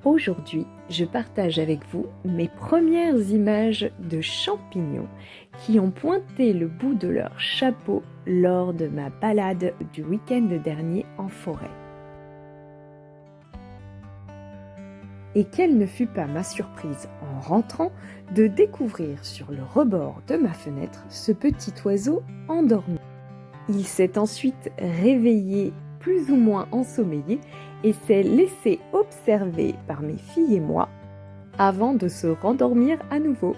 Aujourd'hui, je partage avec vous mes premières images de champignons qui ont pointé le bout de leur chapeau lors de ma balade du week-end dernier en forêt. Et quelle ne fut pas ma surprise en rentrant de découvrir sur le rebord de ma fenêtre ce petit oiseau endormi. Il s'est ensuite réveillé plus ou moins ensommeillé et s'est laissé observer par mes filles et moi avant de se rendormir à nouveau.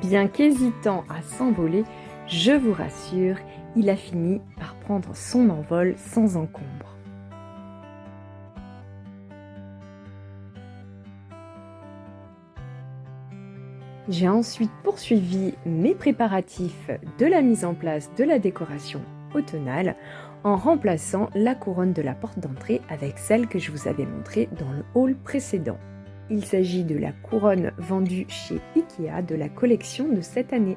Bien qu'hésitant à s'envoler, je vous rassure, il a fini par prendre son envol sans encombre. J'ai ensuite poursuivi mes préparatifs de la mise en place de la décoration automnale en remplaçant la couronne de la porte d'entrée avec celle que je vous avais montrée dans le haul précédent. Il s'agit de la couronne vendue chez Ikea de la collection de cette année.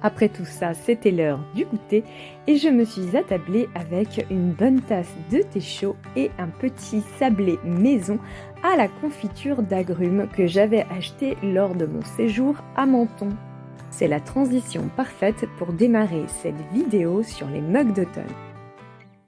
Après tout ça, c'était l'heure du goûter et je me suis attablée avec une bonne tasse de thé chaud et un petit sablé maison à la confiture d'agrumes que j'avais acheté lors de mon séjour à Menton. C'est la transition parfaite pour démarrer cette vidéo sur les mugs d'automne.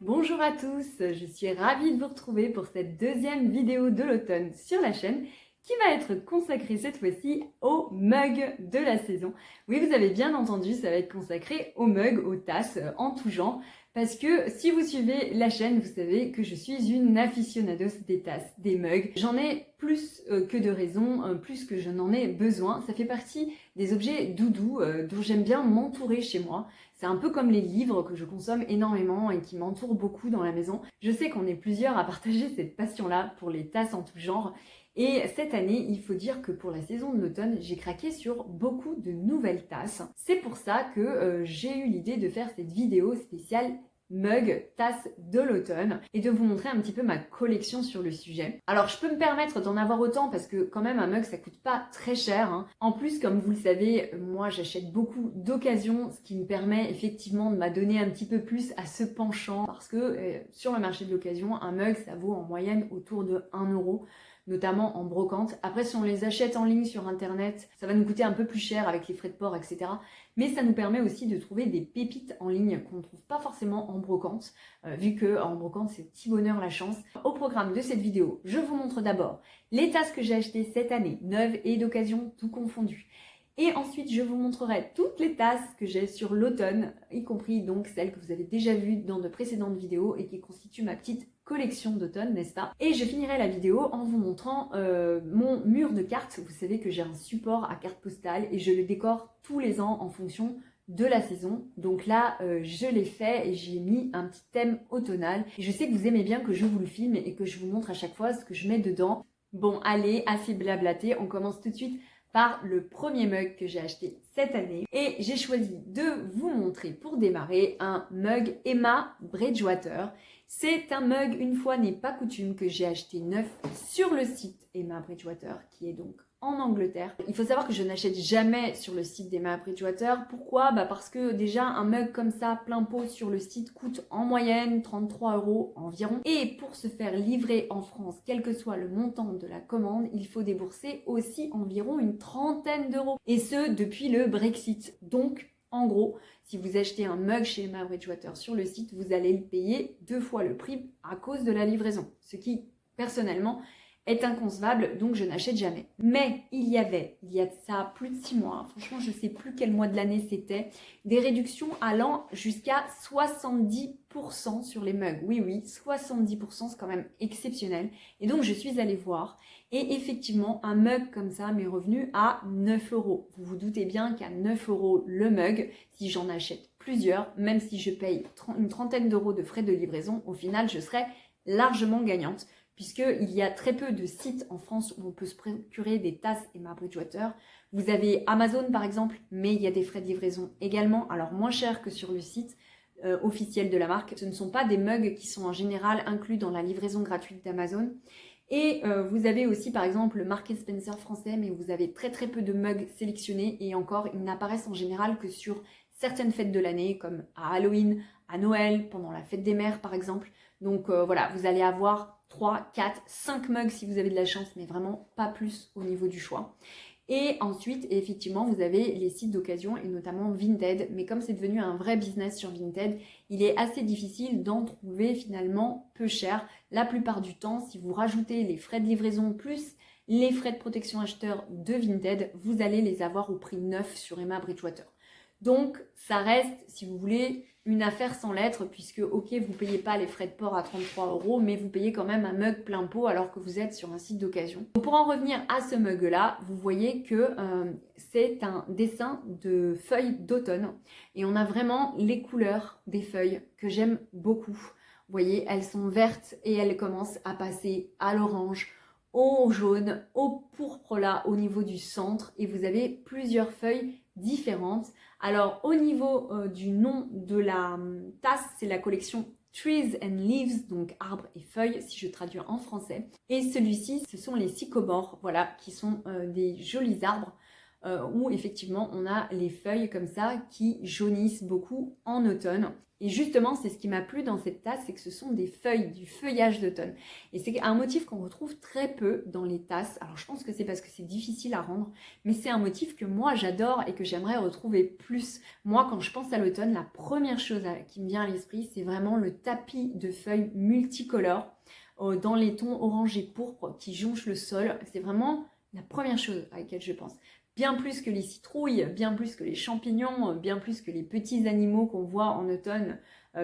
Bonjour à tous, je suis ravie de vous retrouver pour cette deuxième vidéo de l'automne sur la chaîne qui va être consacrée cette fois-ci aux mugs de la saison. Oui, vous avez bien entendu, ça va être consacré aux mugs, aux tasses en tout genre. Parce que si vous suivez la chaîne, vous savez que je suis une aficionados des tasses, des mugs. J'en ai plus que de raison, plus que je n'en ai besoin. Ça fait partie des objets doudous dont j'aime bien m'entourer chez moi. C'est un peu comme les livres que je consomme énormément et qui m'entourent beaucoup dans la maison. Je sais qu'on est plusieurs à partager cette passion-là pour les tasses en tout genre. Et cette année, il faut dire que pour la saison de l'automne, j'ai craqué sur beaucoup de nouvelles tasses. C'est pour ça que j'ai eu l'idée de faire cette vidéo spéciale mug, tasse de l'automne et de vous montrer un petit peu ma collection sur le sujet. Alors je peux me permettre d'en avoir autant parce que quand même un mug ça coûte pas très cher. En plus, comme vous le savez, moi j'achète beaucoup d'occasions, ce qui me permet effectivement de m'adonner un petit peu plus à ce penchant parce que sur le marché de l'occasion, un mug ça vaut en moyenne autour de 1 euro, notamment en brocante. Après, si on les achète en ligne sur internet, ça va nous coûter un peu plus cher avec les frais de port, etc. Mais ça nous permet aussi de trouver des pépites en ligne qu'on ne trouve pas forcément en brocante, vu que en brocante, c'est petit bonheur la chance. Au programme de cette vidéo, je vous montre d'abord les tasses que j'ai achetées cette année, neuves et d'occasion, tout confondu. Et ensuite, je vous montrerai toutes les tasses que j'ai sur l'automne, y compris donc celles que vous avez déjà vues dans de précédentes vidéos et qui constituent ma petite collection d'automne, n'est-ce pas? Et je finirai la vidéo en vous montrant mon mur de cartes. Vous savez que j'ai un support à cartes postales et je le décore tous les ans en fonction de la saison. Donc là, je l'ai fait et j'ai mis un petit thème automnal. Et je sais que vous aimez bien que je vous le filme et que je vous montre à chaque fois ce que je mets dedans. Bon, allez, assez blablaté, on commence tout de suite par le premier mug que j'ai acheté cette année. Et j'ai choisi de vous montrer pour démarrer un mug Emma Bridgewater. C'est un mug, une fois n'est pas coutume, que j'ai acheté neuf sur le site Emma Bridgewater, qui est donc en Angleterre. Il faut savoir que je n'achète jamais sur le site d'Emma Bridgewater. Pourquoi? Parce que déjà un mug comme ça, plein pot sur le site, coûte en moyenne 33 € environ. Et pour se faire livrer en France, quel que soit le montant de la commande, il faut débourser aussi environ une trentaine d'euros. Et ce, depuis le Brexit. Donc, en gros, si vous achetez un mug chez Emma Bridgewater sur le site, vous allez le payer 2 fois le prix à cause de la livraison. Ce qui, personnellement, est inconcevable, donc je n'achète jamais. Mais il y a de ça plus de 6 mois, franchement je ne sais plus quel mois de l'année c'était, des réductions allant jusqu'à 70% sur les mugs. Oui, 70%, c'est quand même exceptionnel. Et donc je suis allée voir, et effectivement un mug comme ça m'est revenu à 9 euros. Vous vous doutez bien qu'à 9 euros le mug, si j'en achète plusieurs, même si je paye une trentaine d'euros de frais de livraison, au final je serai largement gagnante, puisqu'il y a très peu de sites en France où on peut se procurer des tasses Emma Bridgewater. Vous avez Amazon par exemple, mais il y a des frais de livraison également, alors moins cher que sur le site officiel de la marque. Ce ne sont pas des mugs qui sont en général inclus dans la livraison gratuite d'Amazon. Et vous avez aussi par exemple le Marks Spencer français, mais vous avez très peu de mugs sélectionnés, et encore ils n'apparaissent en général que sur certaines fêtes de l'année, comme à Halloween, à Noël, pendant la fête des mères par exemple. Donc voilà, vous allez avoir 3, 4, 5 mugs si vous avez de la chance, mais vraiment pas plus au niveau du choix. Et ensuite, effectivement, vous avez les sites d'occasion et notamment Vinted. Mais comme c'est devenu un vrai business sur Vinted, il est assez difficile d'en trouver finalement peu cher. La plupart du temps, si vous rajoutez les frais de livraison plus les frais de protection acheteur de Vinted, vous allez les avoir au prix neuf sur Emma Bridgewater. Donc, ça reste, si vous voulez, une affaire sans lettres, puisque, ok, vous ne payez pas les frais de port à 33 euros, mais vous payez quand même un mug plein pot alors que vous êtes sur un site d'occasion. Pour en revenir à ce mug-là, vous voyez que c'est un dessin de feuilles d'automne. Et on a vraiment les couleurs des feuilles que j'aime beaucoup. Vous voyez, elles sont vertes et elles commencent à passer à l'orange, au jaune, au pourpre là, au niveau du centre. Et vous avez plusieurs feuilles différentes. Alors au niveau du nom de la tasse, c'est la collection Trees and Leaves, donc arbres et feuilles si je traduis en français. Et celui-ci, ce sont les sycomores, voilà, qui sont des jolis arbres où effectivement on a les feuilles comme ça qui jaunissent beaucoup en automne. Et justement, c'est ce qui m'a plu dans cette tasse, c'est que ce sont des feuilles, du feuillage d'automne. Et c'est un motif qu'on retrouve très peu dans les tasses. Alors je pense que c'est parce que c'est difficile à rendre, mais c'est un motif que moi j'adore et que j'aimerais retrouver plus. Moi, quand je pense à l'automne, la première chose qui me vient à l'esprit, c'est vraiment le tapis de feuilles multicolores dans les tons orange et pourpre qui jonchent le sol. C'est vraiment la première chose à laquelle je pense. Bien plus que les citrouilles, bien plus que les champignons, bien plus que les petits animaux qu'on voit en automne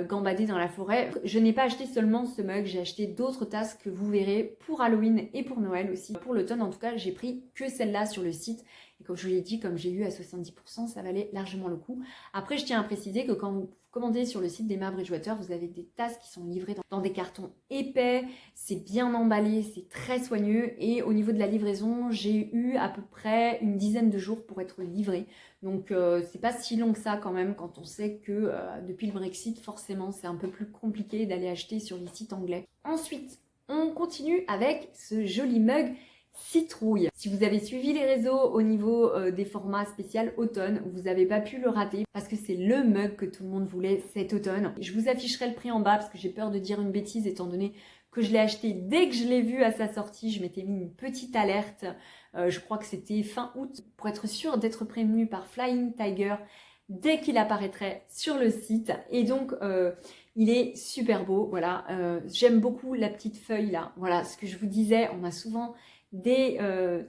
gambader dans la forêt. Je n'ai pas acheté seulement ce mug, j'ai acheté d'autres tasses que vous verrez pour Halloween et pour Noël aussi. Pour l'automne en tout cas, j'ai pris que celle-là sur le site. Et comme je vous l'ai dit, comme j'ai eu à 70%, ça valait largement le coup. Après, je tiens à préciser que quand vous commandez sur le site d'Emma Bridgewater, vous avez des tasses qui sont livrées dans des cartons épais, c'est bien emballé, c'est très soigneux. Et au niveau de la livraison, j'ai eu à peu près une dizaine de jours pour être livrée. Donc c'est pas si long que ça quand même quand on sait que depuis le Brexit, forcément, c'est un peu plus compliqué d'aller acheter sur les sites anglais. Ensuite, on continue avec ce joli mug citrouille. Si vous avez suivi les réseaux au niveau des formats spéciaux automne, vous n'avez pas pu le rater parce que c'est le mug que tout le monde voulait cet automne. Je vous afficherai le prix en bas parce que j'ai peur de dire une bêtise étant donné que je l'ai acheté dès que je l'ai vu à sa sortie. Je m'étais mis une petite alerte, je crois que c'était fin août, pour être sûre d'être prévenue par Flying Tiger dès qu'il apparaîtrait sur le site. Et donc il est super beau, voilà. J'aime beaucoup la petite feuille là. Voilà, ce que je vous disais, on a souvent des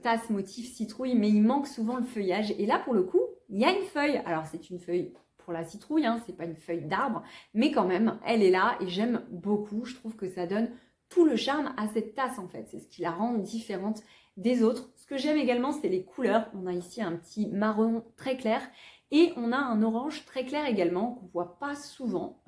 tasses motifs citrouille, mais il manque souvent le feuillage. Et là, pour le coup, il y a une feuille. Alors, c'est une feuille pour la citrouille, hein, c'est pas une feuille d'arbre, mais quand même, elle est là et j'aime beaucoup. Je trouve que ça donne tout le charme à cette tasse, en fait. C'est ce qui la rend différente des autres. Ce que j'aime également, c'est les couleurs. On a ici un petit marron très clair et on a un orange très clair également, qu'on voit pas souvent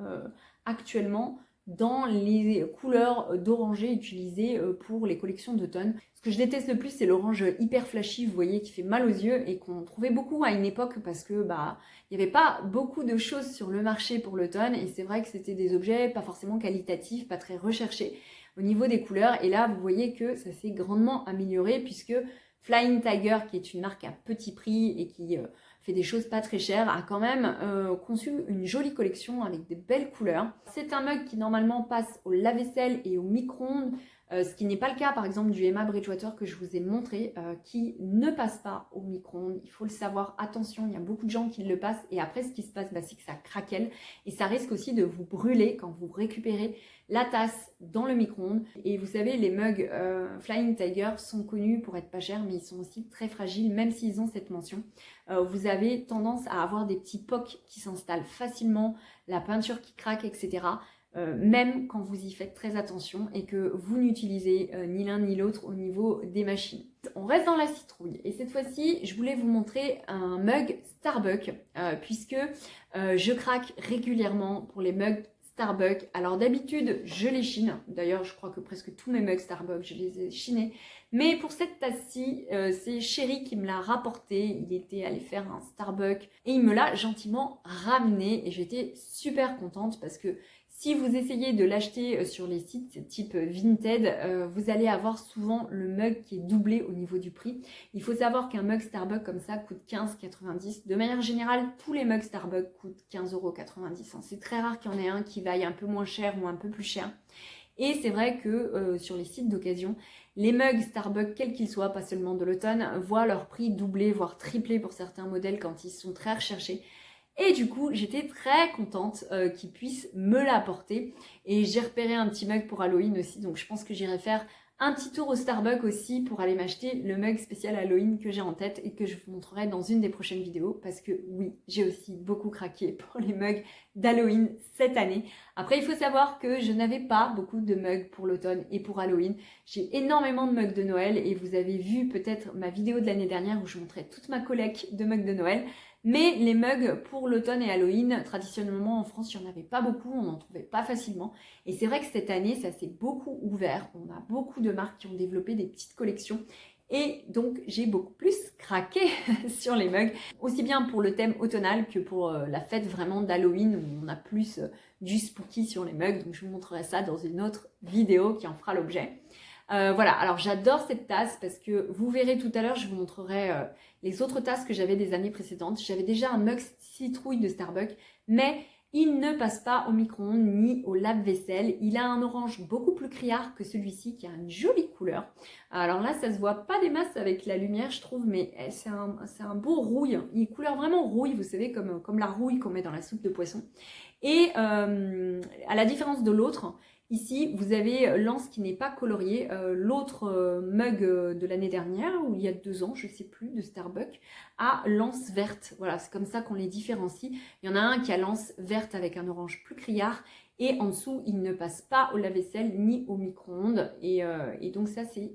actuellement dans les couleurs d'oranger utilisées pour les collections d'automne. Ce que je déteste le plus, c'est l'orange hyper flashy, vous voyez, qui fait mal aux yeux et qu'on trouvait beaucoup à une époque parce que il n'y avait pas beaucoup de choses sur le marché pour l'automne et c'est vrai que c'était des objets pas forcément qualitatifs, pas très recherchés au niveau des couleurs. Et là, vous voyez que ça s'est grandement amélioré puisque Flying Tiger, qui est une marque à petit prix et qui fait des choses pas très chères, a quand même conçu une jolie collection avec des belles couleurs. C'est un mug qui normalement passe au lave-vaisselle et au micro-ondes ce qui n'est pas le cas par exemple du Emma Bridgewater que je vous ai montré, qui ne passe pas au micro-ondes. Il faut le savoir, attention, il y a beaucoup de gens qui le passent et après ce qui se passe, c'est que ça craquelle et ça risque aussi de vous brûler quand vous récupérez la tasse dans le micro-ondes. Et vous savez, les mugs Flying Tiger sont connus pour être pas chers, mais ils sont aussi très fragiles, même s'ils ont cette mention. Vous avez tendance à avoir des petits pocs qui s'installent facilement, la peinture qui craque, etc. Même quand vous y faites très attention et que vous n'utilisez ni l'un ni l'autre au niveau des machines. On reste dans la citrouille et cette fois-ci, je voulais vous montrer un mug Starbucks puisque je craque régulièrement pour les mugs Starbucks. Alors d'habitude, je les chine. D'ailleurs, je crois que presque tous mes mugs Starbucks, je les ai chinés. Mais pour cette tasse-ci, c'est Chéri qui me l'a rapporté. Il était allé faire un Starbucks et il me l'a gentiment ramené et j'étais super contente parce que si vous essayez de l'acheter sur les sites type Vinted, vous allez avoir souvent le mug qui est doublé au niveau du prix. Il faut savoir qu'un mug Starbucks comme ça coûte 15,90 €. De manière générale, tous les mugs Starbucks coûtent 15,90 €. C'est très rare qu'il y en ait un qui vaille un peu moins cher ou un peu plus cher. Et c'est vrai que sur les sites d'occasion, les mugs Starbucks, quels qu'ils soient, pas seulement de l'automne, voient leur prix doubler, voire tripler pour certains modèles quand ils sont très recherchés. Et du coup, j'étais très contente qu'ils puissent me l'apporter. Et j'ai repéré un petit mug pour Halloween aussi, donc je pense que j'irai faire un petit tour au Starbucks aussi pour aller m'acheter le mug spécial Halloween que j'ai en tête et que je vous montrerai dans une des prochaines vidéos parce que oui, j'ai aussi beaucoup craqué pour les mugs d'Halloween cette année. Après, il faut savoir que je n'avais pas beaucoup de mugs pour l'automne et pour Halloween. J'ai énormément de mugs de Noël et vous avez vu peut-être ma vidéo de l'année dernière où je montrais toute ma collecte de mugs de Noël. Mais les mugs pour l'automne et Halloween, traditionnellement en France, il n'y en avait pas beaucoup, on n'en trouvait pas facilement. Et c'est vrai que cette année, ça s'est beaucoup ouvert. On a beaucoup de marques qui ont développé des petites collections. Et donc, j'ai beaucoup plus craqué sur les mugs, aussi bien pour le thème automnal que pour la fête vraiment d'Halloween où on a plus du spooky sur les mugs. Donc, je vous montrerai ça dans une autre vidéo qui en fera l'objet. Voilà, alors j'adore cette tasse parce que vous verrez tout à l'heure, je vous montrerai les autres tasses que j'avais des années précédentes. J'avais déjà un mug citrouille de Starbucks, mais il ne passe pas au micro-ondes ni au lave-vaisselle. Il a un orange beaucoup plus criard que celui-ci qui a une jolie couleur. Alors là, ça se voit pas des masses avec la lumière, je trouve, mais c'est un beau rouille. Il est couleur vraiment rouille, vous savez, comme la rouille qu'on met dans la soupe de poisson. Et à la différence de l'autre, ici, vous avez l'anse qui n'est pas colorié. L'autre mug de l'année dernière, ou il y a 2 ans, je ne sais plus, de Starbucks, a l'anse verte. Voilà, c'est comme ça qu'on les différencie. Il y en a un qui a l'anse verte avec un orange plus criard. Et en dessous, il ne passe pas au lave-vaisselle ni au micro-ondes. Et donc ça, c'est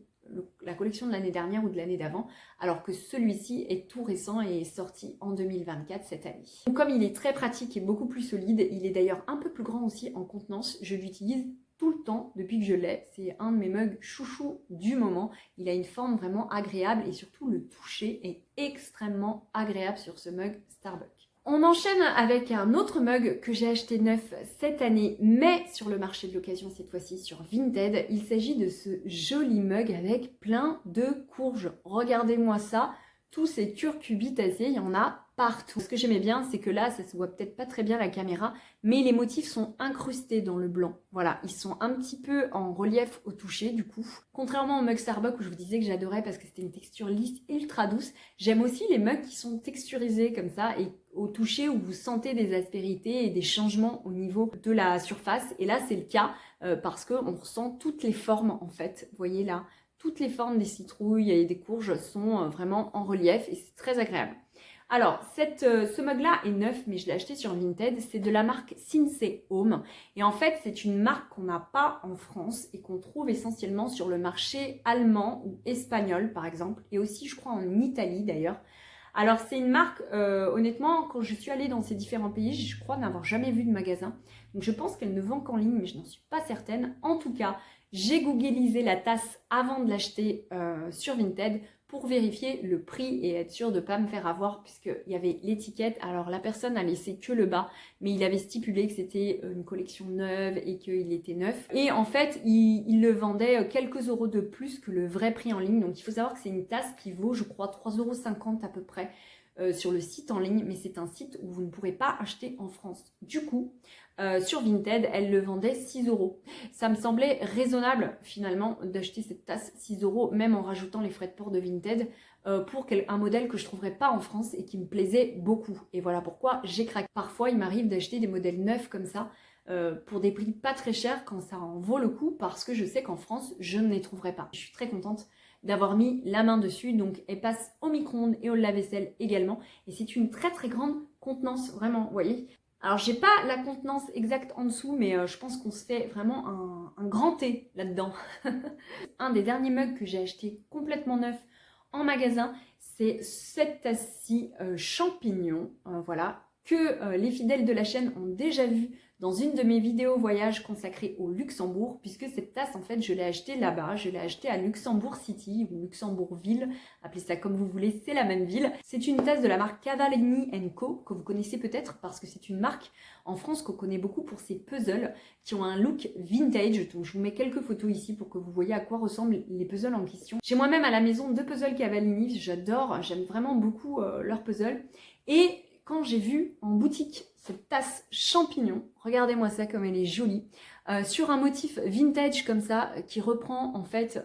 la collection de l'année dernière ou de l'année d'avant, alors que celui-ci est tout récent et est sorti en 2024 cette année. Donc, comme il est très pratique et beaucoup plus solide, il est d'ailleurs un peu plus grand aussi en contenance. Je l'utilise tout le temps depuis que je l'ai. C'est un de mes mugs chouchou du moment. Il a une forme vraiment agréable et surtout le toucher est extrêmement agréable sur ce mug Starbucks. On enchaîne avec un autre mug que j'ai acheté neuf cette année, mais sur le marché de l'occasion cette fois-ci sur Vinted. Il s'agit de ce joli mug avec plein de courges. Regardez-moi ça, tous ces curcubitacées, il y en a partout. Ce que j'aimais bien, c'est que là, ça se voit peut-être pas très bien à la caméra, mais les motifs sont incrustés dans le blanc. Voilà, ils sont un petit peu en relief au toucher du coup. Contrairement au mug Starbucks où je vous disais que j'adorais parce que c'était une texture lisse ultra douce, j'aime aussi les mugs qui sont texturisés comme ça et au toucher où vous sentez des aspérités et des changements au niveau de la surface. Et là, c'est le cas parce qu'on ressent toutes les formes en fait. Vous voyez là, toutes les formes des citrouilles et des courges sont vraiment en relief et c'est très agréable. Alors, ce mug-là est neuf, mais je l'ai acheté sur Vinted. C'est de la marque Sinsay Home. Et en fait, c'est une marque qu'on n'a pas en France et qu'on trouve essentiellement sur le marché allemand ou espagnol, par exemple. Et aussi, je crois, en Italie, d'ailleurs. Alors, c'est une marque, honnêtement, quand je suis allée dans ces différents pays, je crois n'avoir jamais vu de magasin. Donc, je pense qu'elle ne vend qu'en ligne, mais je n'en suis pas certaine. En tout cas, j'ai googlisé la tasse avant de l'acheter sur Vinted pour vérifier le prix et être sûre de ne pas me faire avoir puisqu'il y avait l'étiquette. Alors la personne a laissé que le bas, mais il avait stipulé que c'était une collection neuve et qu'il était neuf. Et en fait, il le vendait quelques euros de plus que le vrai prix en ligne. Donc il faut savoir que c'est une tasse qui vaut, je crois, 3,50 € à peu près. sur le site en ligne, mais c'est un site où vous ne pourrez pas acheter en France. Du coup, sur Vinted, elle le vendait 6 euros. Ça me semblait raisonnable finalement d'acheter cette tasse 6 euros, même en rajoutant les frais de port de Vinted, pour un modèle que je ne trouverais pas en France et qui me plaisait beaucoup. Et voilà pourquoi j'ai craqué. Parfois, il m'arrive d'acheter des modèles neufs comme ça, pour des prix pas très chers quand ça en vaut le coup, parce que je sais qu'en France, je ne les trouverai pas. Je suis très contente d'avoir mis la main dessus, donc elle passe au micro-ondes et au lave-vaisselle également. Et c'est une très très grande contenance, vraiment, vous voyez. Alors j'ai pas la contenance exacte en dessous, mais je pense qu'on se fait vraiment un grand thé là-dedans. Un des derniers mugs que j'ai acheté complètement neuf en magasin, c'est cette tasse-ci champignon, voilà, que les fidèles de la chaîne ont déjà vu dans une de mes vidéos voyage consacrée au Luxembourg, puisque cette tasse, en fait, je l'ai achetée là-bas, je l'ai achetée à Luxembourg City, ou Luxembourg-Ville, appelez ça comme vous voulez, c'est la même ville. C'est une tasse de la marque Cavallini Co, que vous connaissez peut-être, parce que c'est une marque en France qu'on connaît beaucoup pour ses puzzles, qui ont un look vintage, donc je vous mets quelques photos ici pour que vous voyez à quoi ressemblent les puzzles en question. J'ai moi-même à la maison 2 puzzles Cavallini, j'adore, j'aime vraiment beaucoup leurs puzzles, et quand j'ai vu en boutique cette tasse champignon, regardez-moi ça comme elle est jolie, sur un motif vintage comme ça, qui reprend en fait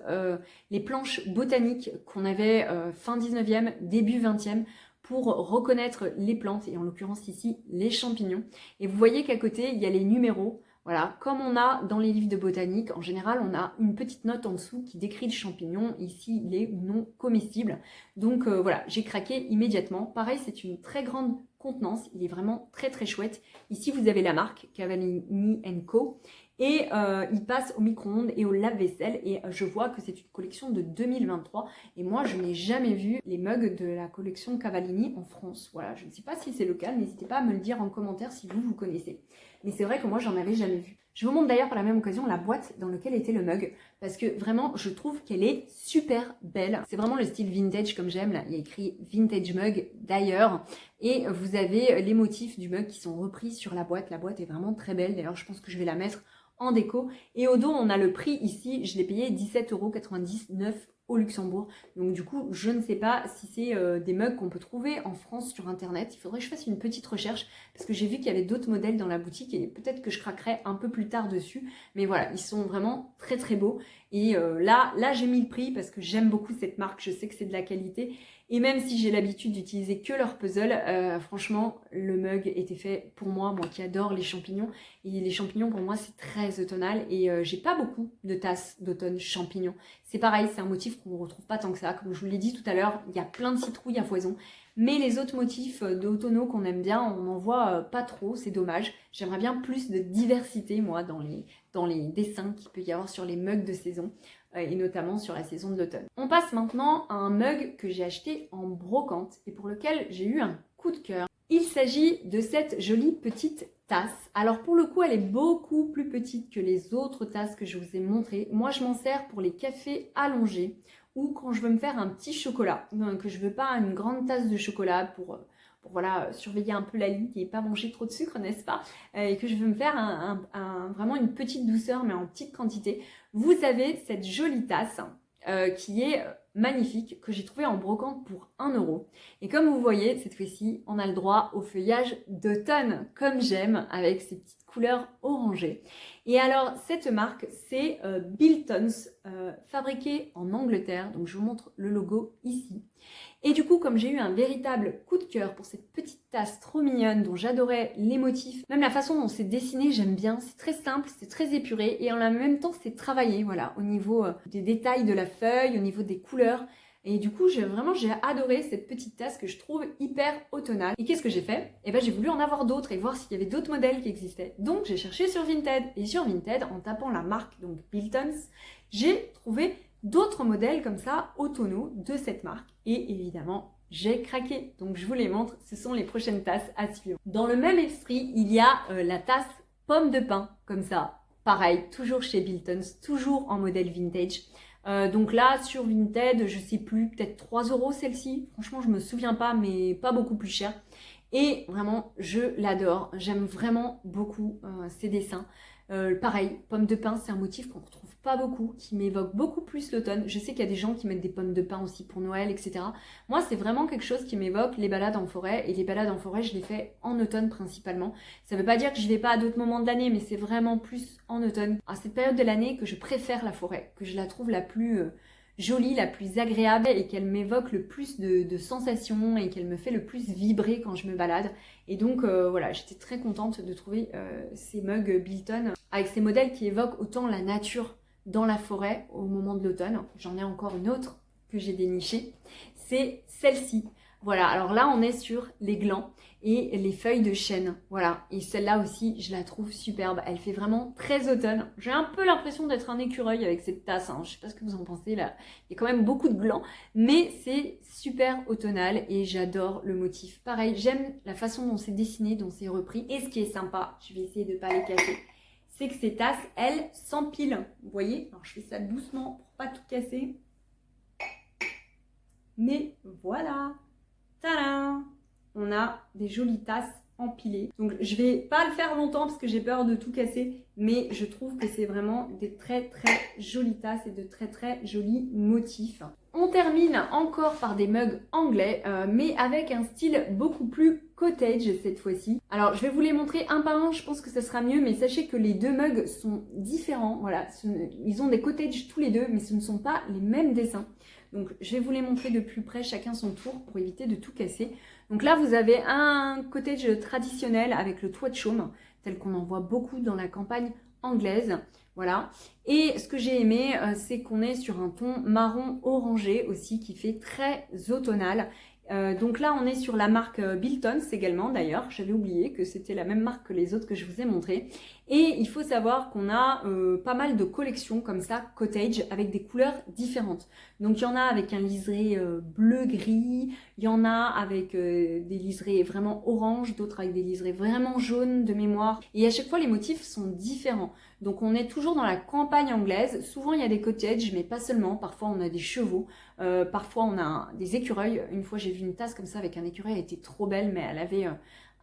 les planches botaniques qu'on avait fin 19e, début 20e, pour reconnaître les plantes, et en l'occurrence ici les champignons. Et vous voyez qu'à côté il y a les numéros. Voilà, comme on a dans les livres de botanique, en général, on a une petite note en dessous qui décrit le champignon. Ici, il est ou non comestible. Donc voilà, j'ai craqué immédiatement. Pareil, c'est une très grande contenance. Il est vraiment très très chouette. Ici, vous avez la marque Cavallini Co. Et il passe au micro-ondes et au lave-vaisselle. Et je vois que c'est une collection de 2023. Et moi, je n'ai jamais vu les mugs de la collection Cavallini en France. Voilà, je ne sais pas si c'est le cas. N'hésitez pas à me le dire en commentaire si vous connaissez. Mais c'est vrai que moi, j'en avais jamais vu. Je vous montre d'ailleurs par la même occasion la boîte dans laquelle était le mug, parce que vraiment, je trouve qu'elle est super belle. C'est vraiment le style vintage comme j'aime. Là, il y a écrit Vintage Mug d'ailleurs. Et vous avez les motifs du mug qui sont repris sur la boîte. La boîte est vraiment très belle. D'ailleurs, je pense que je vais la mettre en déco. Et au dos, on a le prix ici. Je l'ai payé 17,99 € au Luxembourg. Donc du coup, je ne sais pas si c'est des mugs qu'on peut trouver en France sur internet. Il faudrait que je fasse une petite recherche parce que j'ai vu qu'il y avait d'autres modèles dans la boutique et peut-être que je craquerai un peu plus tard dessus. Mais voilà, ils sont vraiment très très beaux. Et là j'ai mis le prix parce que j'aime beaucoup cette marque. Je sais que c'est de la qualité. Et même si j'ai l'habitude d'utiliser que leur puzzle, franchement, le mug était fait pour moi qui adore les champignons. Et les champignons, pour moi, c'est très automnal. Et j'ai pas beaucoup de tasses d'automne champignons. C'est pareil, c'est un motif qu'on ne retrouve pas tant que ça. Comme je vous l'ai dit tout à l'heure, il y a plein de citrouilles à foison. Mais les autres motifs d'automne qu'on aime bien, on n'en voit pas trop, c'est dommage. J'aimerais bien plus de diversité, moi, dans les dessins qu'il peut y avoir sur les mugs de saison. Et notamment sur la saison de l'automne. On passe maintenant à un mug que j'ai acheté en brocante et pour lequel j'ai eu un coup de cœur. Il s'agit de cette jolie petite tasse. Alors pour le coup, elle est beaucoup plus petite que les autres tasses que je vous ai montrées. Moi, je m'en sers pour les cafés allongés ou quand je veux me faire un petit chocolat. Donc, que je veux pas une grande tasse de chocolat pour voilà, surveiller un peu la ligne et pas manger trop de sucre, n'est-ce pas? Et que je veux me faire vraiment une petite douceur, mais en petite quantité. Vous avez cette jolie tasse qui est magnifique, que j'ai trouvée en brocante pour 1 €. Et comme vous voyez, cette fois-ci, on a le droit au feuillage d'automne, comme j'aime, avec ces petites couleurs orangées. Et alors, cette marque, c'est Biltons, fabriquée en Angleterre. Donc, je vous montre le logo ici. Et du coup, comme j'ai eu un véritable coup de cœur pour cette petite tasse trop mignonne dont j'adorais les motifs, même la façon dont c'est dessiné, j'aime bien. C'est très simple, c'est très épuré et en même temps, c'est travaillé, voilà, au niveau des détails de la feuille, au niveau des couleurs. Et du coup, j'ai adoré cette petite tasse que je trouve hyper automnale. Et qu'est-ce que j'ai fait? Eh ben, j'ai voulu en avoir d'autres et voir s'il y avait d'autres modèles qui existaient. Donc, j'ai cherché sur Vinted. Et sur Vinted, en tapant la marque, donc Biltons, j'ai trouvé d'autres modèles comme ça, automnaux, de cette marque. Et évidemment, j'ai craqué. Donc, je vous les montre. Ce sont les prochaines tasses à suivre. Dans le même esprit, il y a la tasse pomme de pin, comme ça. Pareil, toujours chez Biltons, toujours en modèle vintage. Donc là, sur Vinted, je sais plus, peut-être 3 € celle-ci. Franchement, je me souviens pas, mais pas beaucoup plus cher. Et vraiment, je l'adore. J'aime vraiment beaucoup ces dessins. Pareil, pomme de pin, c'est un motif qu'on retrouve pas beaucoup, qui m'évoque beaucoup plus l'automne. Je sais qu'il y a des gens qui mettent des pommes de pin aussi pour Noël, etc. Moi, c'est vraiment quelque chose qui m'évoque les balades en forêt. Et les balades en forêt, je les fais en automne principalement. Ça veut pas dire que je vais pas à d'autres moments de l'année, mais c'est vraiment plus en automne. À cette période de l'année que je préfère la forêt, que je la trouve la plus jolie, la plus agréable et qu'elle m'évoque le plus de sensations et qu'elle me fait le plus vibrer quand je me balade. Et donc voilà, j'étais très contente de trouver ces mugs Bilton avec ces modèles qui évoquent autant la nature dans la forêt au moment de l'automne. J'en ai encore une autre que j'ai dénichée, c'est celle-ci. Voilà, alors là on est sur les glands et les feuilles de chêne. Voilà, et celle-là aussi je la trouve superbe. Elle fait vraiment très automne. J'ai un peu l'impression d'être un écureuil avec cette tasse. Je sais pas ce que vous en pensez là. Il y a quand même beaucoup de glands, mais c'est super automnal et j'adore le motif. Pareil, j'aime la façon dont c'est dessiné, dont c'est repris. Et ce qui est sympa, je vais essayer de pas les casser, c'est que ces tasses, elles, s'empilent. Vous voyez? Alors je fais ça doucement pour pas tout casser. Mais voilà! Tadam! On a des jolies tasses empilées. Donc je vais pas le faire longtemps parce que j'ai peur de tout casser, mais je trouve que c'est vraiment des très très jolies tasses et de très très jolis motifs. On termine encore par des mugs anglais, mais avec un style beaucoup plus cottage cette fois-ci. Alors je vais vous les montrer un par un, je pense que ça sera mieux, mais sachez que les deux mugs sont différents. Voilà, ils ont des cottages tous les deux, mais ce ne sont pas les mêmes dessins. Donc je vais vous les montrer de plus près, chacun son tour, pour éviter de tout casser. Donc là, vous avez un cottage traditionnel avec le toit de chaume, tel qu'on en voit beaucoup dans la campagne anglaise. Voilà. Et ce que j'ai aimé, c'est qu'on est sur un ton marron orangé aussi, qui fait très automnal. Donc là, on est sur la marque Biltons également, d'ailleurs. J'avais oublié que c'était la même marque que les autres que je vous ai montrées. Et il faut savoir qu'on a pas mal de collections comme ça, cottage, avec des couleurs différentes. Donc il y en a avec un liseré bleu-gris, il y en a avec des liserés vraiment orange, d'autres avec des liserés vraiment jaunes de mémoire. Et à chaque fois, les motifs sont différents. Donc on est toujours dans la campagne anglaise. Souvent, il y a des cottages, mais pas seulement. Parfois, on a des chevaux. Parfois, on a des écureuils. Une fois, j'ai vu une tasse comme ça avec un écureuil. Elle était trop belle, mais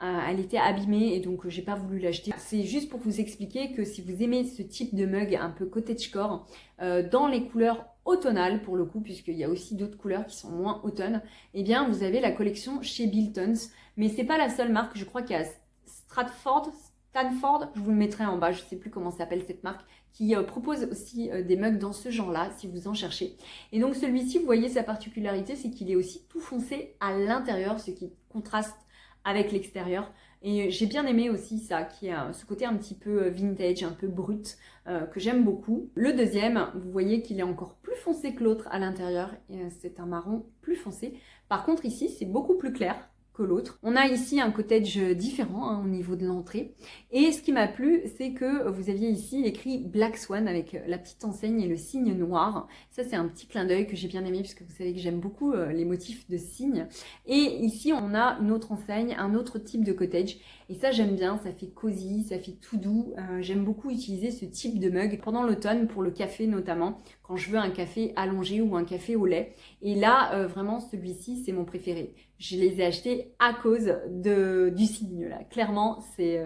elle était abîmée et donc j'ai pas voulu l'acheter. C'est juste pour vous expliquer que si vous aimez ce type de mug un peu cottagecore, dans les couleurs automnales pour le coup, puisqu'il y a aussi d'autres couleurs qui sont moins automne, eh bien vous avez la collection chez Biltons. Mais c'est pas la seule marque, je crois qu'il y a Stanford, je vous le mettrai en bas, je sais plus comment s'appelle cette marque, qui propose aussi des mugs dans ce genre-là, si vous en cherchez. Et donc celui-ci, vous voyez sa particularité, c'est qu'il est aussi tout foncé à l'intérieur, ce qui contraste avec l'extérieur. Et j'ai bien aimé aussi ça, qui est ce côté un petit peu vintage, un peu brut, que j'aime beaucoup. Le deuxième, vous voyez qu'il est encore plus foncé que l'autre à l'intérieur, c'est un marron plus foncé. Par contre ici, c'est beaucoup plus clair que l'autre. On a ici un cottage différent au niveau de l'entrée. Et ce qui m'a plu, c'est que vous aviez ici écrit Black Swan avec la petite enseigne et le signe noir. Ça, c'est un petit clin d'œil que j'ai bien aimé puisque vous savez que j'aime beaucoup les motifs de signes. Et ici, on a une autre enseigne, un autre type de cottage. Et ça, j'aime bien, ça fait cosy, ça fait tout doux. J'aime beaucoup utiliser ce type de mug pendant l'automne pour le café notamment, quand je veux un café allongé ou un café au lait. Et là, vraiment, celui-ci, c'est mon préféré. Je les ai achetés à cause du signe là. Clairement, c'est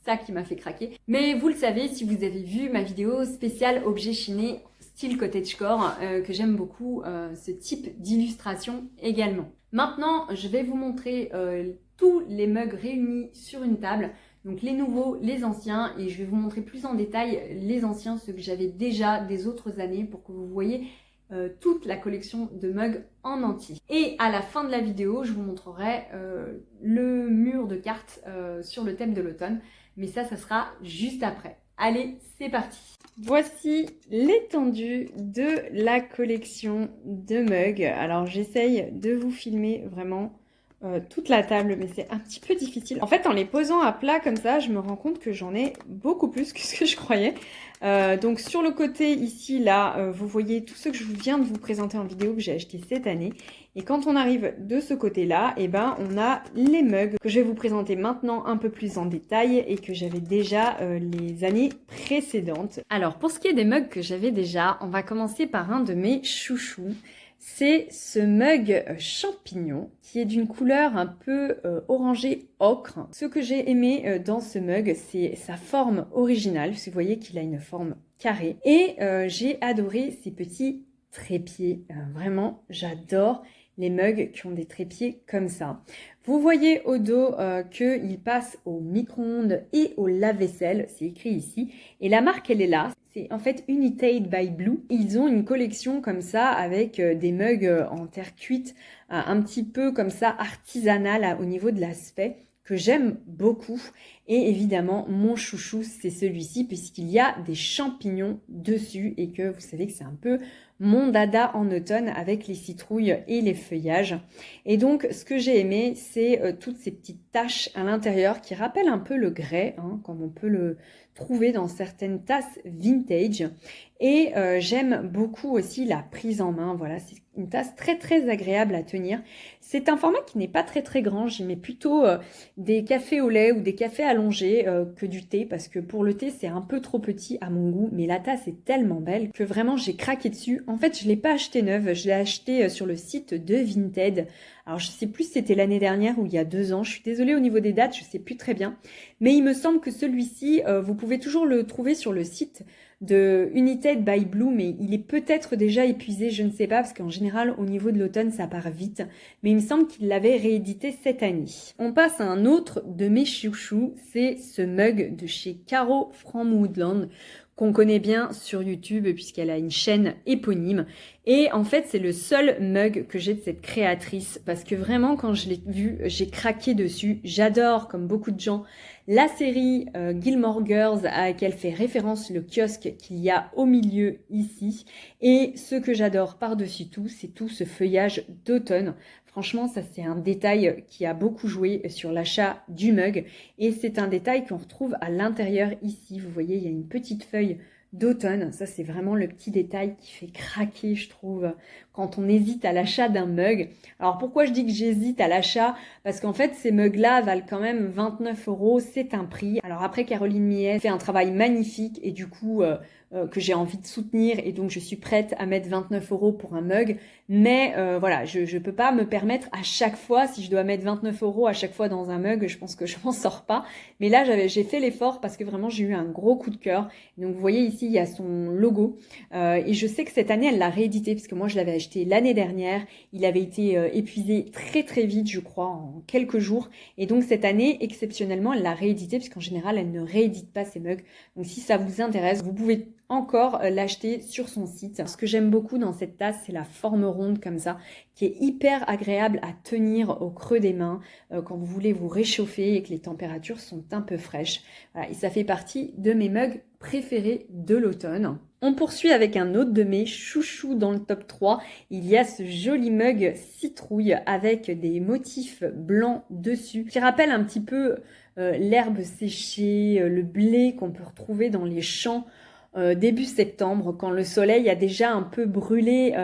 ça qui m'a fait craquer. Mais vous le savez, si vous avez vu ma vidéo spéciale objet chiné style cottagecore, que j'aime beaucoup ce type d'illustration également. Maintenant, je vais vous montrer tous les mugs réunis sur une table. Donc les nouveaux, les anciens, et je vais vous montrer plus en détail les anciens, ceux que j'avais déjà des autres années pour que vous voyez toute la collection de mugs en entier. Et à la fin de la vidéo, je vous montrerai le mur de cartes sur le thème de l'automne, mais ça sera juste après. Allez, c'est parti! Voici l'étendue de la collection de mugs. Alors j'essaye de vous filmer vraiment toute la table, mais c'est un petit peu difficile. En fait, en les posant à plat comme ça, je me rends compte que j'en ai beaucoup plus que ce que je croyais. Donc sur le côté ici, là, vous voyez tout ce que je viens de vous présenter en vidéo que j'ai acheté cette année. Et quand on arrive de ce côté-là, eh ben, on a les mugs que je vais vous présenter maintenant un peu plus en détail et que j'avais déjà les années précédentes. Alors pour ce qui est des mugs que j'avais déjà, on va commencer par un de mes chouchous. c'est ce mug champignon qui est d'une couleur un peu orangé ocre. Ce que j'ai aimé dans ce mug, c'est sa forme originale. Vous voyez qu'il a une forme carrée. Et j'ai adoré ces petits trépieds. Vraiment, j'adore les mugs qui ont des trépieds comme ça. Vous voyez au dos qu'il passe au micro-ondes et au lave-vaisselle, c'est écrit ici. Et la marque, elle est là. C'est en fait United by Blue. Ils ont une collection comme ça avec des mugs en terre cuite, un petit peu comme ça artisanal au niveau de l'aspect, que j'aime beaucoup. Et évidemment, mon chouchou, c'est celui-ci puisqu'il y a des champignons dessus et que vous savez que c'est un peu mon dada en automne avec les citrouilles et les feuillages. Et donc, ce que j'ai aimé, c'est toutes ces petites taches à l'intérieur qui rappellent un peu le grès, comme on peut le trouver dans certaines tasses vintage. Et j'aime beaucoup aussi la prise en main. Voilà, c'est une tasse très très agréable à tenir. C'est un format qui n'est pas très très grand. J'y mets plutôt des cafés au lait ou des cafés allongés que du thé parce que pour le thé c'est un peu trop petit à mon goût. Mais la tasse est tellement belle que vraiment j'ai craqué dessus. En fait, je l'ai pas acheté neuve. Je l'ai acheté sur le site de Vinted. Alors je sais plus si c'était l'année dernière ou il y a 2 ans. Je suis désolée au niveau des dates, je sais plus très bien. Mais il me semble que celui-ci, vous pouvez toujours le trouver sur le site de United by Blue, mais il est peut-être déjà épuisé, je ne sais pas, parce qu'en général, au niveau de l'automne, ça part vite. Mais il me semble qu'il l'avait réédité cette année. On passe à un autre de mes chouchous, c'est ce mug de chez Caro from Woodland, qu'on connaît bien sur YouTube puisqu'elle a une chaîne éponyme. Et en fait, c'est le seul mug que j'ai de cette créatrice parce que vraiment, quand je l'ai vu, j'ai craqué dessus. J'adore, comme beaucoup de gens, la série Gilmore Girls à laquelle fait référence le kiosque qu'il y a au milieu ici. Et ce que j'adore par-dessus tout, c'est tout ce feuillage d'automne. Franchement, ça c'est un détail qui a beaucoup joué sur l'achat du mug et c'est un détail qu'on retrouve à l'intérieur ici. Vous voyez, il y a une petite feuille d'automne. Ça, c'est vraiment le petit détail qui fait craquer, je trouve, quand on hésite à l'achat d'un mug. Alors, pourquoi je dis que j'hésite à l'achat? Parce qu'en fait, ces mugs-là valent quand même 29 €. C'est un prix. Alors après, Caroline Miez fait un travail magnifique et du coup, que j'ai envie de soutenir et donc je suis prête à mettre 29 € pour un mug. Mais voilà, je peux pas me permettre à chaque fois, si je dois mettre 29 € à chaque fois dans un mug, je pense que je m'en sors pas. Mais là, j'ai fait l'effort parce que vraiment, j'ai eu un gros coup de cœur. Donc vous voyez ici, il y a son logo. Et je sais que cette année, elle l'a réédité parce que moi, je l'avais acheté l'année dernière. Il avait été épuisé très très vite, je crois, en quelques jours. Et donc cette année, exceptionnellement, elle l'a réédité parce qu'en général, elle ne réédite pas ses mugs. Donc si ça vous intéresse, vous pouvez encore l'acheter sur son site. Ce que j'aime beaucoup dans cette tasse, c'est la forme ronde comme ça, qui est hyper agréable à tenir au creux des mains quand vous voulez vous réchauffer et que les températures sont un peu fraîches. Voilà, et ça fait partie de mes mugs préférés de l'automne. On poursuit avec un autre de mes chouchous dans le top 3. Il y a ce joli mug citrouille avec des motifs blancs dessus qui rappellent un petit peu l'herbe séchée, le blé qu'on peut retrouver dans les champs début septembre, quand le soleil a déjà un peu brûlé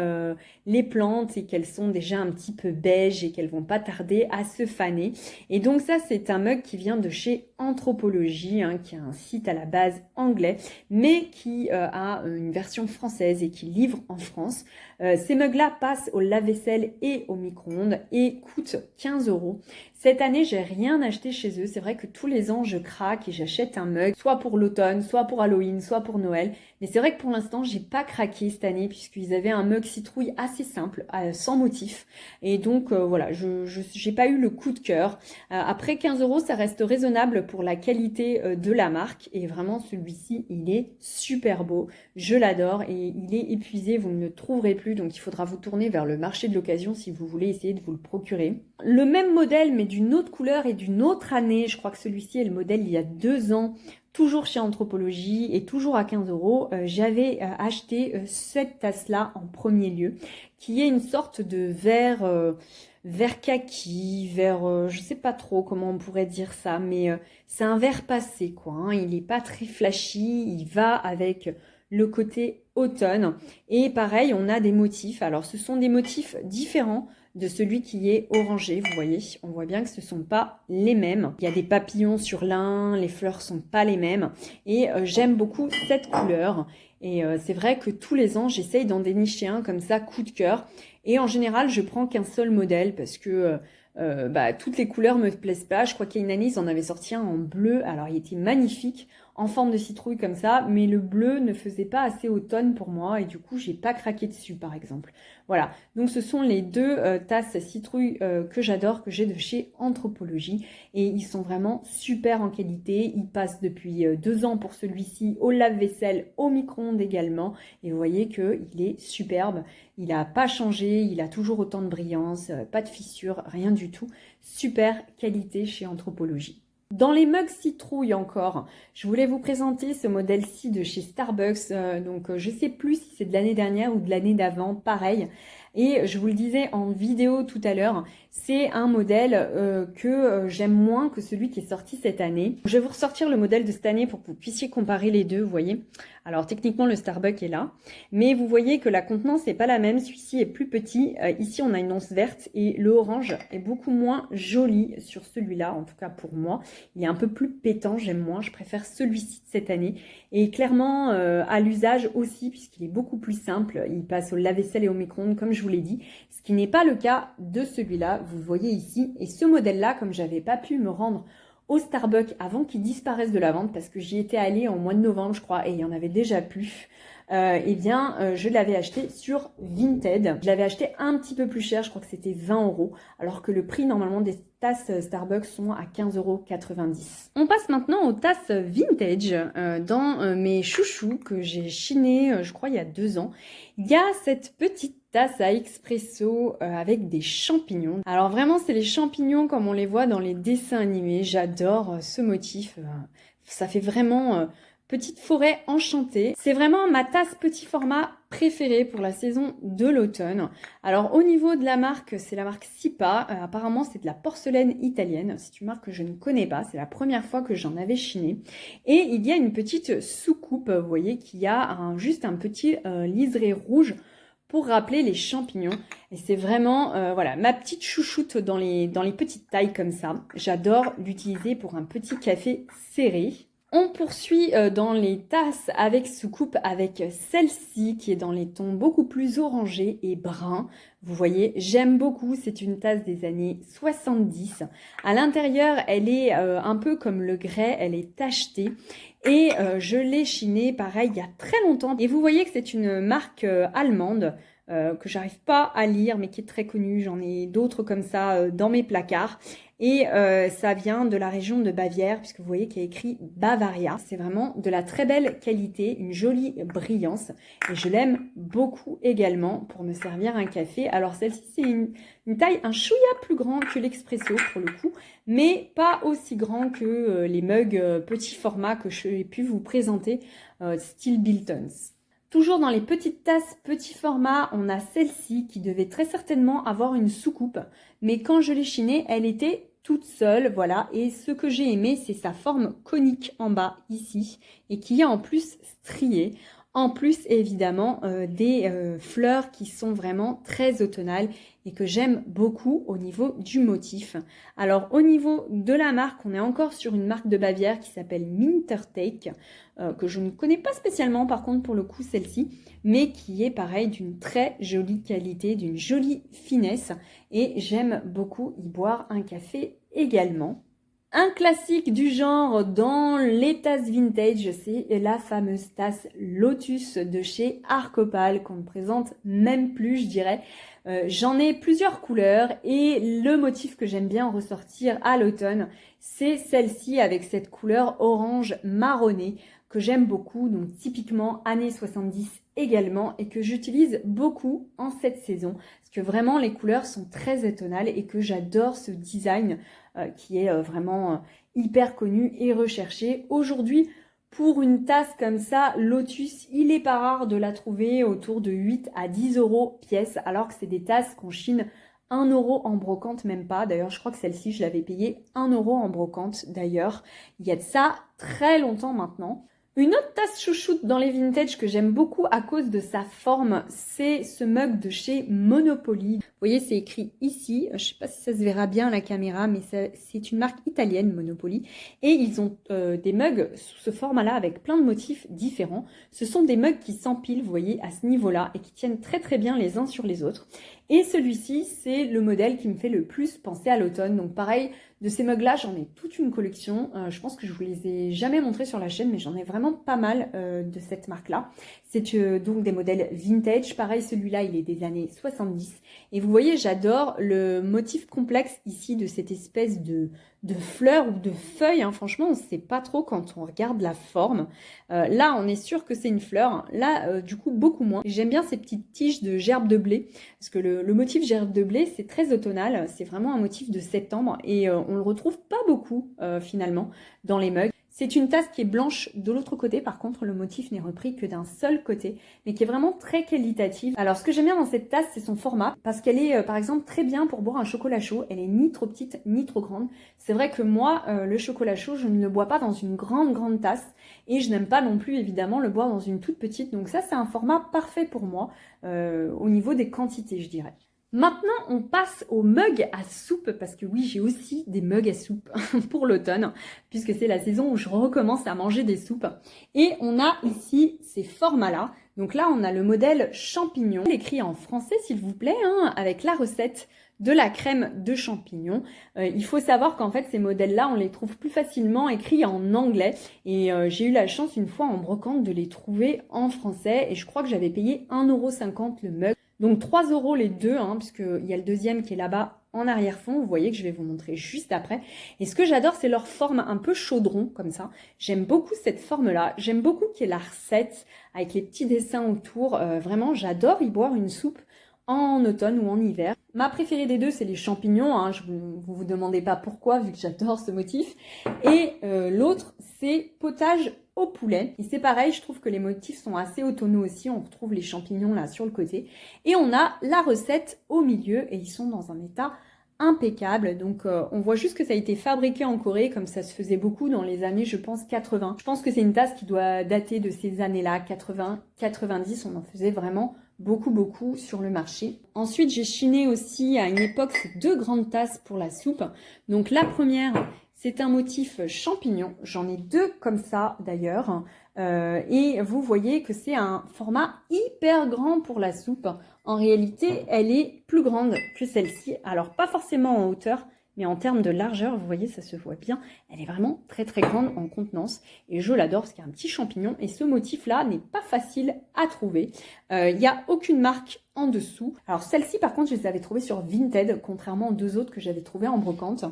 les plantes et qu'elles sont déjà un petit peu beige et qu'elles vont pas tarder à se faner. Et donc ça, c'est un mug qui vient de chez Anthropologie, qui a un site à la base anglais, mais qui a une version française et qui livre en France. Ces mugs-là passent au lave-vaisselle et au micro-ondes et coûtent 15 €. Cette année, j'ai rien acheté chez eux. C'est vrai que tous les ans, je craque et j'achète un mug, soit pour l'automne, soit pour Halloween, soit pour Noël. Mais c'est vrai que pour l'instant, j'ai pas craqué cette année puisqu'ils avaient un mug citrouille assez simple, sans motif. Et donc, voilà, j'ai pas eu le coup de cœur. Après 15 €, ça reste raisonnable pour la qualité de la marque. Et vraiment, celui-ci, il est super beau. Je l'adore et il est épuisé. Vous ne le trouverez plus. Donc, il faudra vous tourner vers le marché de l'occasion si vous voulez essayer de vous le procurer. Le même modèle, mais d'une autre couleur et d'une autre année. Je crois que celui-ci est le modèle il y a 2 ans. Toujours chez Anthropologie et toujours à 15 €. J'avais acheté cette tasse-là en premier lieu, qui est une sorte de vert kaki, je sais pas trop comment on pourrait dire ça, mais c'est un vert passé, quoi. Il est pas très flashy, il va avec le côté automne. Et pareil, on a des motifs. Alors, ce sont des motifs différents de celui qui est orangé. Vous voyez, on voit bien que ce ne sont pas les mêmes. Il y a des papillons sur l'un, les fleurs sont pas les mêmes. Et j'aime beaucoup cette couleur. Et c'est vrai que tous les ans, j'essaye d'en dénicher un comme ça, coup de cœur. Et en général, je prends qu'un seul modèle parce que toutes les couleurs me plaisent pas. Je crois qu'il y a une année, ils en avaient sorti un en bleu. Alors, il était magnifique, en forme de citrouille comme ça, mais le bleu ne faisait pas assez automne pour moi et du coup, j'ai pas craqué dessus, par exemple. Voilà, donc ce sont les deux tasses citrouille que j'adore, que j'ai de chez Anthropologie et ils sont vraiment super en qualité. Ils passent depuis 2 ans pour celui-ci au lave-vaisselle, au micro-ondes également et vous voyez qu'il est superbe. Il n'a pas changé, il a toujours autant de brillance, pas de fissures, rien du tout. Super qualité chez Anthropologie. Dans les mugs citrouille encore, je voulais vous présenter ce modèle-ci de chez Starbucks. Je sais plus si c'est de l'année dernière ou de l'année d'avant, pareil. Et je vous le disais en vidéo tout à l'heure, c'est un modèle que j'aime moins que celui qui est sorti cette année. Je vais vous ressortir le modèle de cette année pour que vous puissiez comparer les deux, vous voyez. Alors techniquement le Starbucks est là, mais vous voyez que la contenance n'est pas la même, celui-ci est plus petit. Ici on a une once verte et le orange est beaucoup moins joli sur celui-là, en tout cas pour moi. Il est un peu plus pétant, j'aime moins, je préfère celui-ci de cette année. Et clairement à l'usage aussi, puisqu'il est beaucoup plus simple, il passe au lave-vaisselle et au micro-ondes comme je vous l'ai dit, ce qui n'est pas le cas de celui-là, vous le voyez ici. Et ce modèle-là, comme j'avais pas pu me rendre au Starbucks avant qu'il disparaisse de la vente, parce que j'y étais allée en mois de novembre, je crois, et il y en avait déjà plus, je l'avais acheté sur Vinted. Je l'avais acheté un petit peu plus cher, je crois que c'était 20 €, alors que le prix normalement des tasses Starbucks sont à 15,90 €. On passe maintenant aux tasses vintage dans mes chouchous que j'ai chiné, je crois, il y a 2 ans. Il y a cette petite tasse à expresso avec des champignons. Alors vraiment, c'est les champignons comme on les voit dans les dessins animés. J'adore ce motif. Ça fait vraiment petite forêt enchantée. C'est vraiment ma tasse petit format préférée pour la saison de l'automne. Alors au niveau de la marque, c'est la marque Sipa. Apparemment, c'est de la porcelaine italienne. C'est une marque que je ne connais pas. C'est la première fois que j'en avais chiné. Et il y a une petite soucoupe, vous voyez, qui a juste un petit liseré rouge pour rappeler les champignons. Et c'est vraiment ma petite chouchoute dans les petites tailles comme ça. J'adore l'utiliser pour un petit café serré. On poursuit dans les tasses avec soucoupe avec celle-ci qui est dans les tons beaucoup plus orangés et bruns. Vous voyez, j'aime beaucoup, c'est une tasse des années 70. À l'intérieur, elle est un peu comme le grès, elle est tachetée. Et je l'ai chinée, pareil, il y a très longtemps. Et vous voyez que c'est une marque allemande que j'arrive pas à lire, mais qui est très connue. J'en ai d'autres comme ça dans mes placards. Et ça vient de la région de Bavière, puisque vous voyez qu'il y a écrit Bavaria. C'est vraiment de la très belle qualité, une jolie brillance. Et je l'aime beaucoup également pour me servir un café. Alors celle-ci, c'est une taille un chouïa plus grand que l'expresso pour le coup, mais pas aussi grand que les mugs petit format que j'ai pu vous présenter, style Biltons. Toujours dans les petites tasses petit format, on a celle-ci qui devait très certainement avoir une soucoupe, mais quand je l'ai chinée, elle était toute seule, voilà. Et ce que j'ai aimé, c'est sa forme conique en bas ici, et qui est en plus striée. En plus, évidemment, des fleurs qui sont vraiment très automnales et que j'aime beaucoup au niveau du motif. Alors, au niveau de la marque, on est encore sur une marque de Bavière qui s'appelle Mintertake, que je ne connais pas spécialement, par contre, pour le coup, celle-ci, mais qui est pareil d'une très jolie qualité, d'une jolie finesse. Et j'aime beaucoup y boire un café également. Un classique du genre dans les tasses vintage, c'est la fameuse tasse Lotus de chez Arcopal qu'on ne présente même plus, je dirais. J'en ai plusieurs couleurs et le motif que j'aime bien ressortir à l'automne, c'est celle-ci avec cette couleur orange marronné que j'aime beaucoup, donc typiquement années 70 également et que j'utilise beaucoup en cette saison parce que vraiment les couleurs sont très automnales et que j'adore ce design qui est vraiment hyper connu et recherché. Aujourd'hui, pour une tasse comme ça, Lotus, il n'est pas rare de la trouver autour de 8 à 10 € pièce, alors que c'est des tasses qu'on chine 1 € en brocante, même pas. D'ailleurs, je crois que celle-ci, je l'avais payée 1 € en brocante, d'ailleurs. Il y a de ça très longtemps maintenant. Une autre tasse chouchoute dans les vintage que j'aime beaucoup à cause de sa forme, c'est ce mug de chez Monopoly. Vous voyez, c'est écrit ici, je ne sais pas si ça se verra bien à la caméra, mais c'est une marque italienne, Monopoly. Et ils ont des mugs sous ce format-là avec plein de motifs différents. Ce sont des mugs qui s'empilent, vous voyez, à ce niveau-là et qui tiennent très très bien les uns sur les autres. Et celui-ci, c'est le modèle qui me fait le plus penser à l'automne. Donc pareil, de ces mugs-là, j'en ai toute une collection. Je pense que je vous les ai jamais montrés sur la chaîne, mais j'en ai vraiment pas mal de cette marque-là. C'est donc des modèles vintage. Pareil, celui-là, il est des années 70. Et vous voyez, j'adore le motif complexe ici de cette espèce de fleurs ou de feuilles. Franchement, on ne sait pas trop quand on regarde la forme. Là, on est sûr que c'est une fleur. Là, du coup, beaucoup moins. J'aime bien ces petites tiges de gerbes de blé, parce que le motif gerbe de blé, c'est très automnal. C'est vraiment un motif de septembre et on le retrouve pas beaucoup finalement dans les mugs. C'est une tasse qui est blanche de l'autre côté, par contre le motif n'est repris que d'un seul côté, mais qui est vraiment très qualitative. Alors ce que j'aime bien dans cette tasse, c'est son format, parce qu'elle est par exemple très bien pour boire un chocolat chaud, elle est ni trop petite ni trop grande. C'est vrai que moi, le chocolat chaud, je ne le bois pas dans une grande tasse, et je n'aime pas non plus évidemment le boire dans une toute petite, donc ça c'est un format parfait pour moi, au niveau des quantités je dirais. Maintenant, on passe aux mugs à soupe, parce que oui, j'ai aussi des mugs à soupe pour l'automne, puisque c'est la saison où je recommence à manger des soupes. Et on a ici ces formats-là. Donc là, on a le modèle champignon, écrit en français s'il vous plaît, avec la recette de la crème de champignons. Il faut savoir qu'en fait, ces modèles-là, on les trouve plus facilement écrits en anglais. Et j'ai eu la chance une fois en brocante de les trouver en français. Et je crois que j'avais payé 1,50 € le mug. Donc 3 € les deux, puisqu'il y a le deuxième qui est là-bas en arrière-fond. Vous voyez que je vais vous montrer juste après. Et ce que j'adore, c'est leur forme un peu chaudron, comme ça. J'aime beaucoup cette forme-là. J'aime beaucoup qu'il y ait la recette avec les petits dessins autour. Vraiment, j'adore y boire une soupe en automne ou en hiver. Ma préférée des deux, c'est les champignons. Vous demandez pas pourquoi, vu que j'adore ce motif. Et l'autre, c'est potage au poulet. Et c'est pareil, je trouve que les motifs sont assez automnaux aussi. On retrouve les champignons là sur le côté. Et on a la recette au milieu et ils sont dans un état impeccable. Donc on voit juste que ça a été fabriqué en Corée comme ça se faisait beaucoup dans les années, je pense, 80. Je pense que c'est une tasse qui doit dater de ces années-là, 80, 90. On en faisait vraiment beaucoup sur le marché. Ensuite, j'ai chiné aussi à une époque ces deux grandes tasses pour la soupe. Donc la première, c'est un motif champignon. J'en ai deux comme ça d'ailleurs. Et vous voyez que c'est un format hyper grand pour la soupe. En réalité, elle est plus grande que celle-ci. Alors pas forcément en hauteur, mais en termes de largeur, vous voyez, ça se voit bien. Elle est vraiment très grande en contenance. Et je l'adore parce qu'il y a un petit champignon. Et ce motif-là n'est pas facile à trouver. Il n'y a aucune marque en dessous. Alors celle-ci, par contre, je les avais trouvées sur Vinted, contrairement aux deux autres que j'avais trouvées en brocante.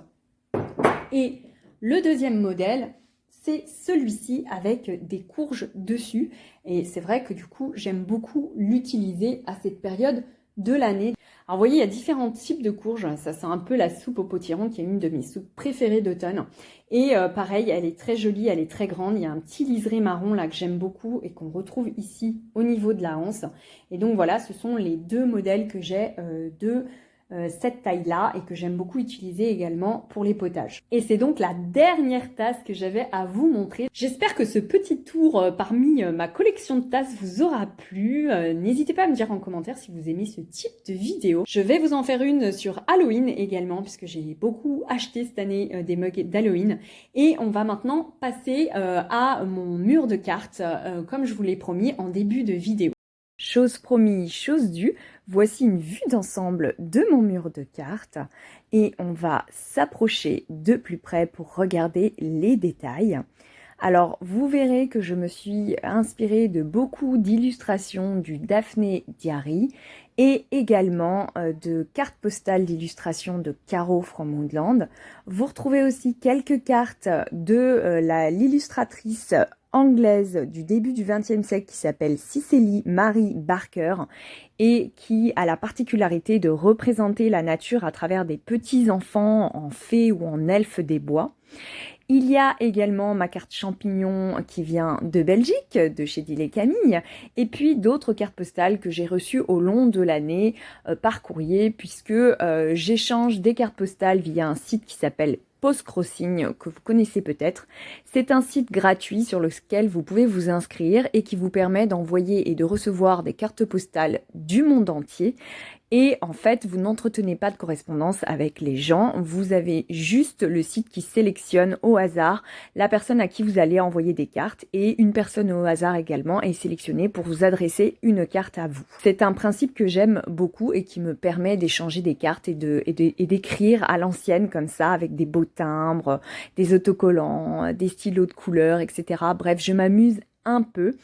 Et le deuxième modèle, c'est celui-ci avec des courges dessus. Et c'est vrai que du coup, j'aime beaucoup l'utiliser à cette période de l'année. Alors vous voyez, il y a différents types de courges. Ça, c'est un peu la soupe au potiron qui est une de mes soupes préférées d'automne. Et pareil, elle est très jolie, elle est très grande. Il y a un petit liseré marron là que j'aime beaucoup et qu'on retrouve ici au niveau de la hanse. Et donc voilà, ce sont les deux modèles que j'ai de cette taille-là et que j'aime beaucoup utiliser également pour les potages. Et c'est donc la dernière tasse que j'avais à vous montrer. J'espère que ce petit tour parmi ma collection de tasses vous aura plu. N'hésitez pas à me dire en commentaire si vous aimez ce type de vidéo. Je vais vous en faire une sur Halloween également puisque j'ai beaucoup acheté cette année des mugs d'Halloween. Et on va maintenant passer à mon mur de cartes comme je vous l'ai promis en début de vidéo. Chose promise, chose due, voici une vue d'ensemble de mon mur de cartes et on va s'approcher de plus près pour regarder les détails. Alors, vous verrez que je me suis inspirée de beaucoup d'illustrations du Daphné Diary et également de cartes postales d'illustration de Caro from Woodland. Vous retrouvez aussi quelques cartes de l'illustratrice anglaise du début du XXe siècle qui s'appelle Cicely Mary Barker et qui a la particularité de représenter la nature à travers des petits enfants en fées ou en elfes des bois. Il y a également ma carte champignon qui vient de Belgique, de chez Dillet Camille, et puis d'autres cartes postales que j'ai reçues au long de l'année par courrier, puisque j'échange des cartes postales via un site qui s'appelle Postcrossing que vous connaissez peut-être. C'est un site gratuit sur lequel vous pouvez vous inscrire et qui vous permet d'envoyer et de recevoir des cartes postales du monde entier. Et en fait, vous n'entretenez pas de correspondance avec les gens, vous avez juste le site qui sélectionne au hasard la personne à qui vous allez envoyer des cartes et une personne au hasard également est sélectionnée pour vous adresser une carte à vous. C'est un principe que j'aime beaucoup et qui me permet d'échanger des cartes et d'écrire à l'ancienne comme ça avec des beaux timbres, des autocollants, des stylos de couleur, etc. Bref, je m'amuse un peu.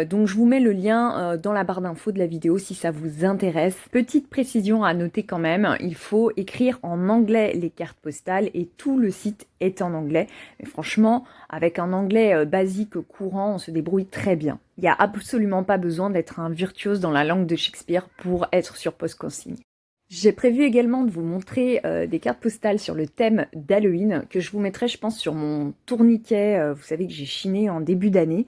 Donc je vous mets le lien dans la barre d'infos de la vidéo si ça vous intéresse. Petite précision à noter quand même, il faut écrire en anglais les cartes postales et tout le site est en anglais. Mais franchement, avec un anglais basique courant, on se débrouille très bien. Il n'y a absolument pas besoin d'être un virtuose dans la langue de Shakespeare pour être sur Postcrossing. J'ai prévu également de vous montrer des cartes postales sur le thème d'Halloween que je vous mettrai je pense sur mon tourniquet, vous savez que j'ai chiné en début d'année.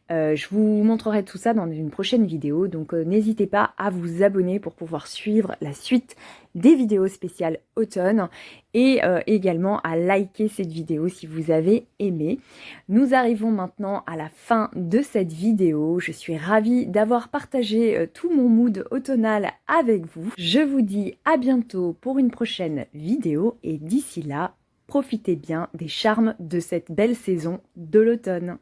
Je vous montrerai tout ça dans une prochaine vidéo, donc n'hésitez pas à vous abonner pour pouvoir suivre la suite des vidéos spéciales automne et également à liker cette vidéo si vous avez aimé. Nous arrivons maintenant à la fin de cette vidéo. Je suis ravie d'avoir partagé tout mon mood automnal avec vous. Je vous dis à bientôt pour une prochaine vidéo et d'ici là, profitez bien des charmes de cette belle saison de l'automne.